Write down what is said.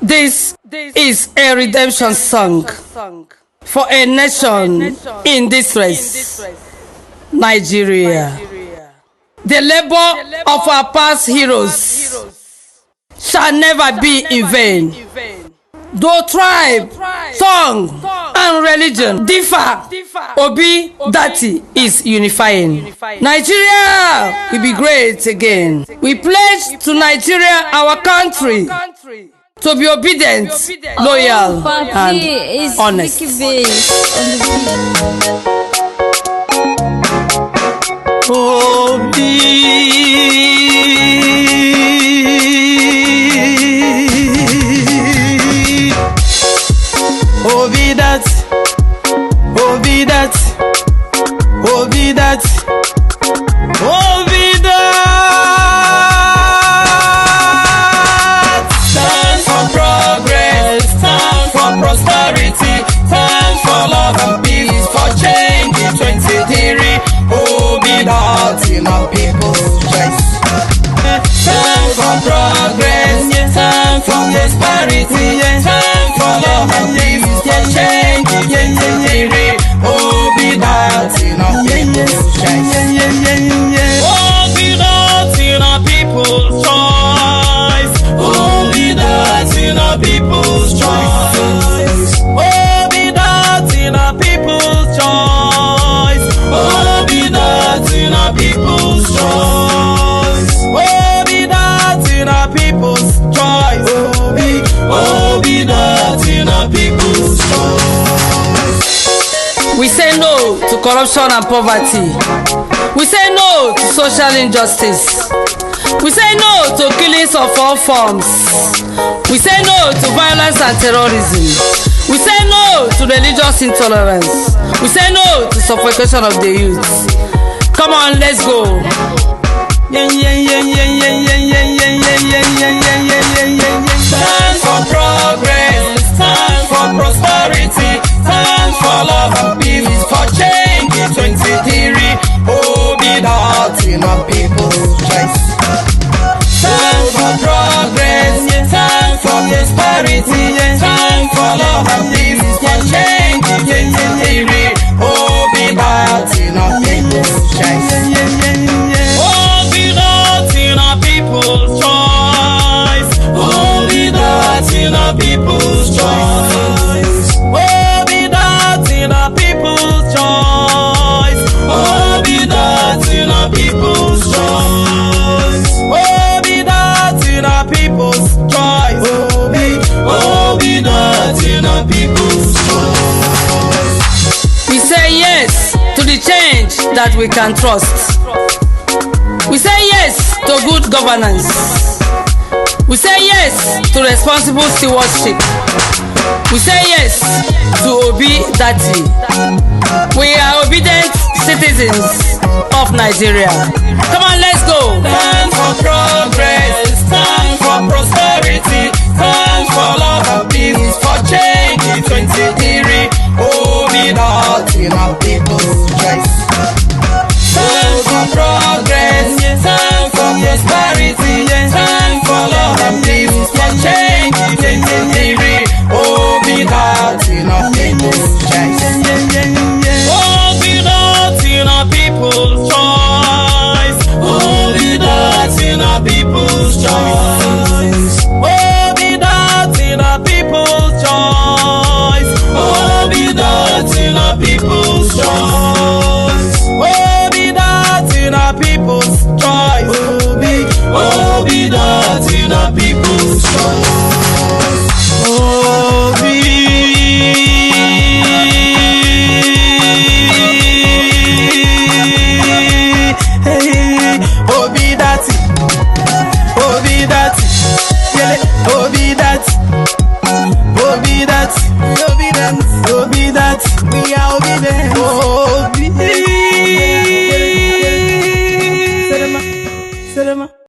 This is a redemption song for a nation in distress, Nigeria. The labor of our past heroes shall never be in vain. Though tribe, tongue, and religion differ, Obi Dati is unifying. Nigeria will be great again. We pledge to Nigeria, our country, to be obedient, loyal, and honest. Stand for progress, stand for prosperity, stand for love and peace, for change in 23. Be that in our people's choice. Stand for progress, stand for prosperity, stand for love and peace, for change in 23. Be that in our people's choice. Be that in our people's choice. Be that in our people's choice. Be that in our people's choice. Be that in our people's choice. Be that in our people's choice. Be that in our people's choice. We say no to corruption and poverty. We say no to social injustice. We say no to killings of all forms. We say no to violence and terrorism. We say no to religious intolerance. We say no to suffocation of the youth. Come on, let's go. Stand for progress, stand for prosperity, stand for love and peace, for change in 23. Be that in our people's choice. Stand for progress, stand for prosperity, stand for love and peace, for change in 23. Be that in our people's choice. Be that in our people's choice. Be that in our people's choice. Be that in our people's choice. Be that in our people's choice. Be that in our people's choice. Be that in our people's choice. We say yes to the change that we can trust. We say yes to good governance. We say yes to responsible stewardship. We say yes to Obi Dati. We are obedient citizens of Nigeria. Come on, let's go. Stand for progress, stand for prosperity.